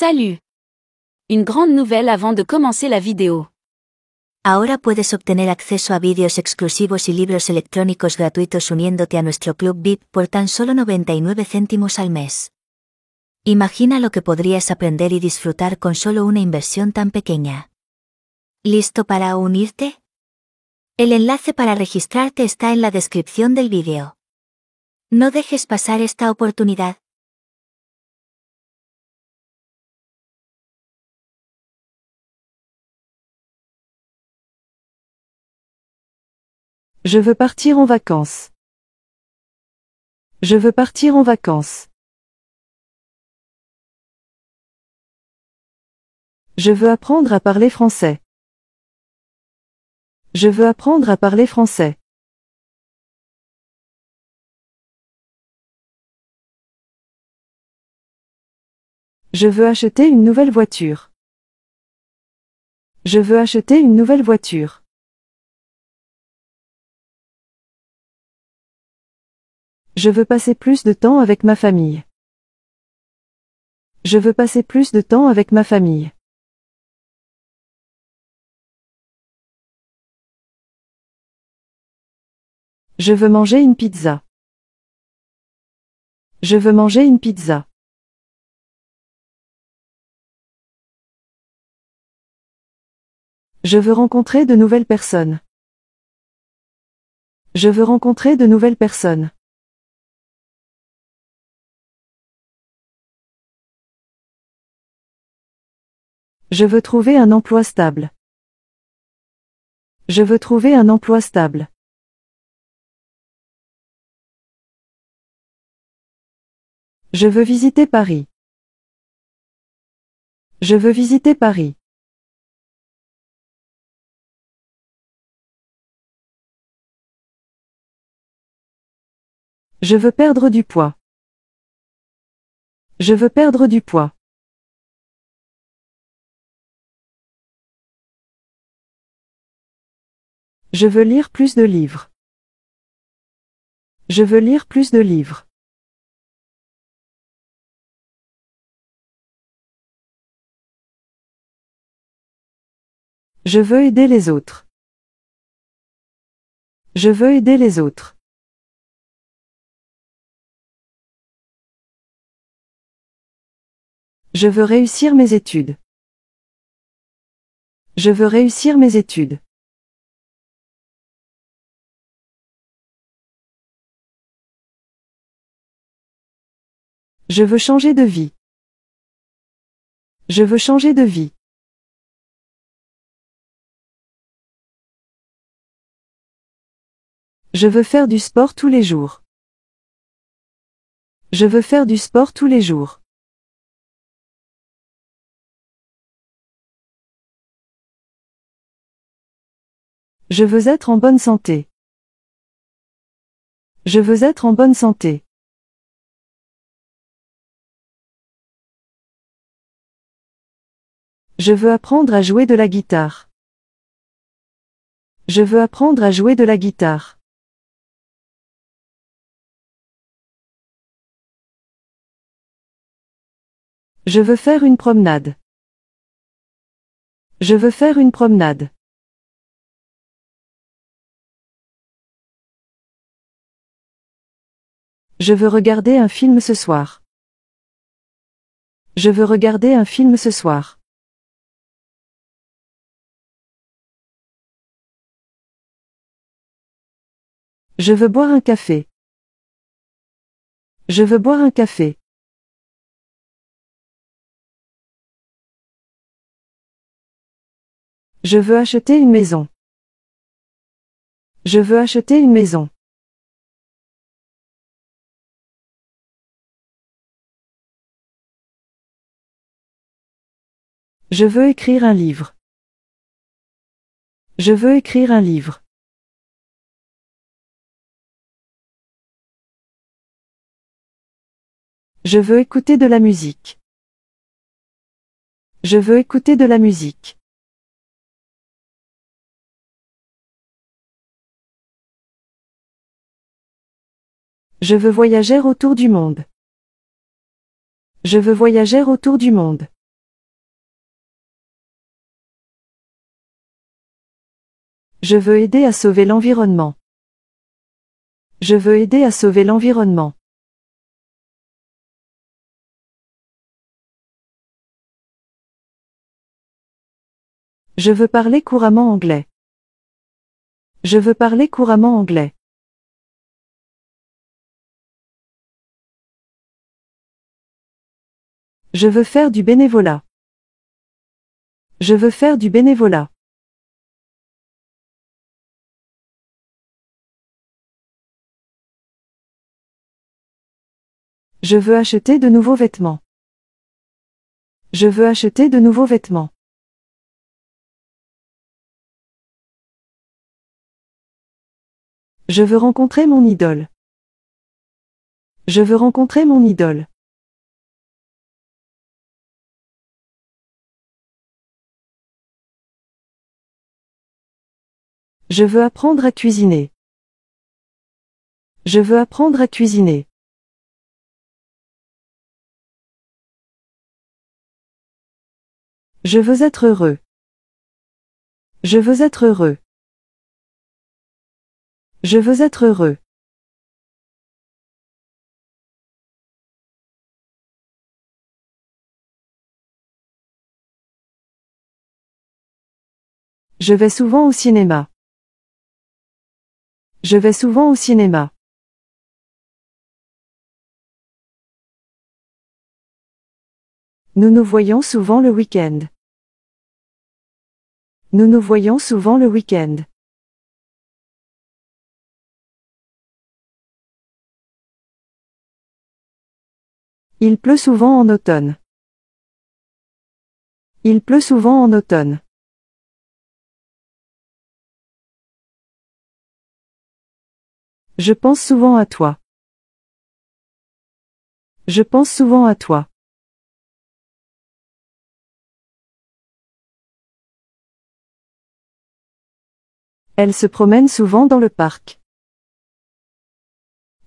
Salut! Une grande nouvelle avant de commencer la vidéo. Ahora puedes obtener acceso a vídeos exclusivos y libros electrónicos gratuitos uniéndote a nuestro Club VIP por tan solo 99 céntimos al mes. Imagina lo que podrías aprender y disfrutar con solo una inversión tan pequeña. ¿Listo para unirte? El enlace para registrarte está en la descripción del vídeo. No dejes pasar esta oportunidad. Je veux partir en vacances. Je veux partir en vacances. Je veux apprendre à parler français. Je veux apprendre à parler français. Je veux acheter une nouvelle voiture. Je veux acheter une nouvelle voiture. Je veux passer plus de temps avec ma famille. Je veux passer plus de temps avec ma famille. Je veux manger une pizza. Je veux manger une pizza. Je veux rencontrer de nouvelles personnes. Je veux rencontrer de nouvelles personnes. Je veux trouver un emploi stable. Je veux trouver un emploi stable. Je veux visiter Paris. Je veux visiter Paris. Je veux perdre du poids. Je veux perdre du poids. Je veux lire plus de livres. Je veux lire plus de livres. Je veux aider les autres. Je veux aider les autres. Je veux réussir mes études. Je veux réussir mes études. Je veux changer de vie. Je veux changer de vie. Je veux faire du sport tous les jours. Je veux faire du sport tous les jours. Je veux être en bonne santé. Je veux être en bonne santé. Je veux apprendre à jouer de la guitare. Je veux apprendre à jouer de la guitare. Je veux faire une promenade. Je veux faire une promenade. Je veux regarder un film ce soir. Je veux regarder un film ce soir. Je veux boire un café. Je veux boire un café. Je veux acheter une maison. Je veux acheter une maison. Je veux écrire un livre. Je veux écrire un livre. Je veux écouter de la musique. Je veux écouter de la musique. Je veux voyager autour du monde. Je veux voyager autour du monde. Je veux aider à sauver l'environnement. Je veux aider à sauver l'environnement. Je veux parler couramment anglais. Je veux parler couramment anglais. Je veux faire du bénévolat. Je veux faire du bénévolat. Je veux acheter de nouveaux vêtements. Je veux acheter de nouveaux vêtements. Je veux rencontrer mon idole. Je veux rencontrer mon idole. Je veux apprendre à cuisiner. Je veux apprendre à cuisiner. Je veux être heureux. Je veux être heureux. Je veux être heureux. Je vais souvent au cinéma. Je vais souvent au cinéma. Nous nous voyons souvent le week-end. Nous nous voyons souvent le week-end. Il pleut souvent en automne. Il pleut souvent en automne. Je pense souvent à toi. Je pense souvent à toi. Elle se promène souvent dans le parc.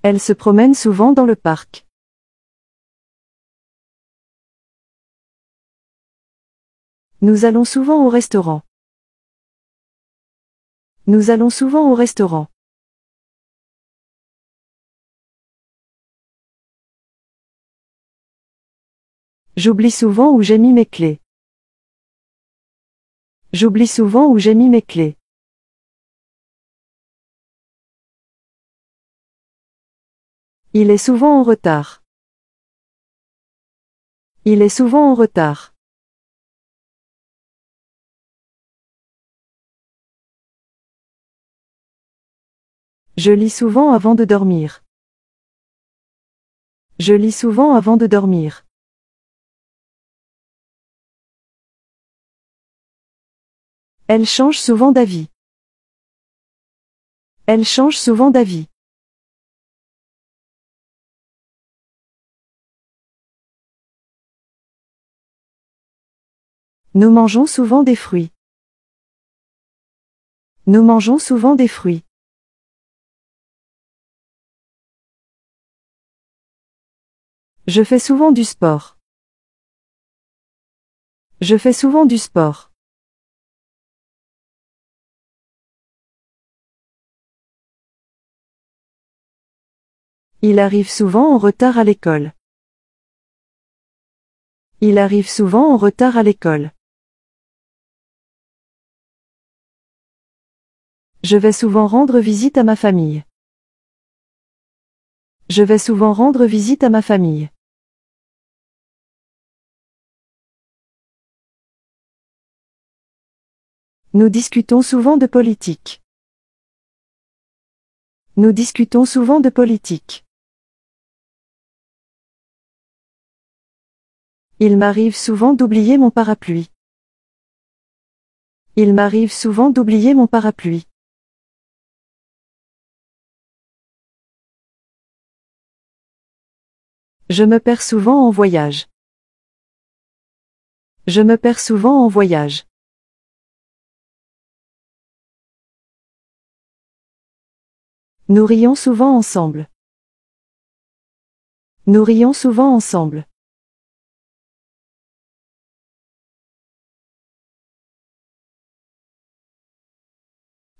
Elle se promène souvent dans le parc. Nous allons souvent au restaurant. Nous allons souvent au restaurant. J'oublie souvent où j'ai mis mes clés. J'oublie souvent où j'ai mis mes clés. Il est souvent en retard. Il est souvent en retard. Je lis souvent avant de dormir. Je lis souvent avant de dormir. Elle change souvent d'avis. Elle change souvent d'avis. Nous mangeons souvent des fruits. Nous mangeons souvent des fruits. Je fais souvent du sport. Je fais souvent du sport. Il arrive souvent en retard à l'école. Il arrive souvent en retard à l'école. Je vais souvent rendre visite à ma famille. Je vais souvent rendre visite à ma famille. Nous discutons souvent de politique. Nous discutons souvent de politique. Il m'arrive souvent d'oublier mon parapluie. Il m'arrive souvent d'oublier mon parapluie. Je me perds souvent en voyage. Je me perds souvent en voyage. Nous rions souvent ensemble. Nous rions souvent ensemble.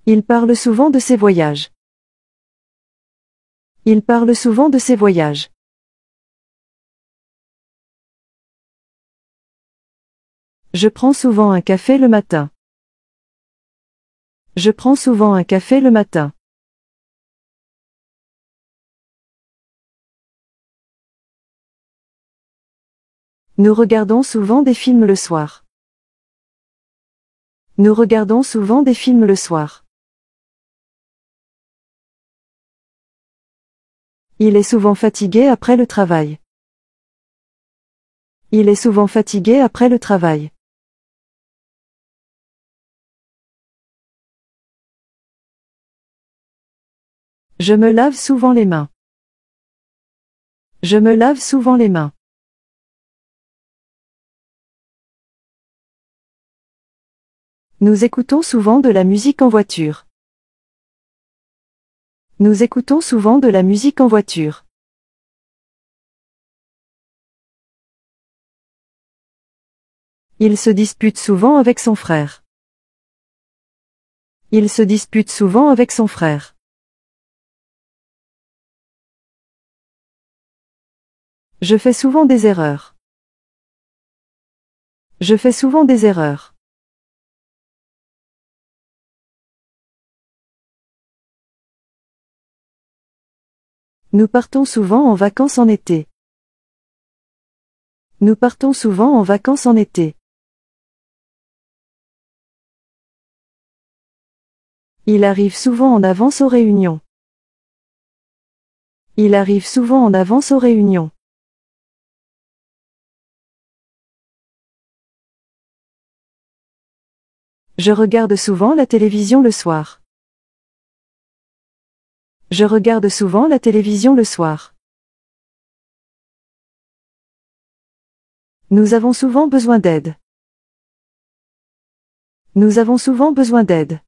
Il parle souvent de ses voyages. Il parle souvent de ses voyages. Je prends souvent un café le matin. Je prends souvent un café le matin. Nous regardons souvent des films le soir. Nous regardons souvent des films le soir. Il est souvent fatigué après le travail. Il est souvent fatigué après le travail. Je me lave souvent les mains. Je me lave souvent les mains. Nous écoutons souvent de la musique en voiture. Nous écoutons souvent de la musique en voiture. Il se dispute souvent avec son frère. Il se dispute souvent avec son frère. Je fais souvent des erreurs. Je fais souvent des erreurs. Nous partons souvent en vacances en été. Nous partons souvent en vacances en été. Il arrive souvent en avance aux réunions. Il arrive souvent en avance aux réunions. Je regarde souvent la télévision le soir. Je regarde souvent la télévision le soir. Nous avons souvent besoin d'aide. Nous avons souvent besoin d'aide.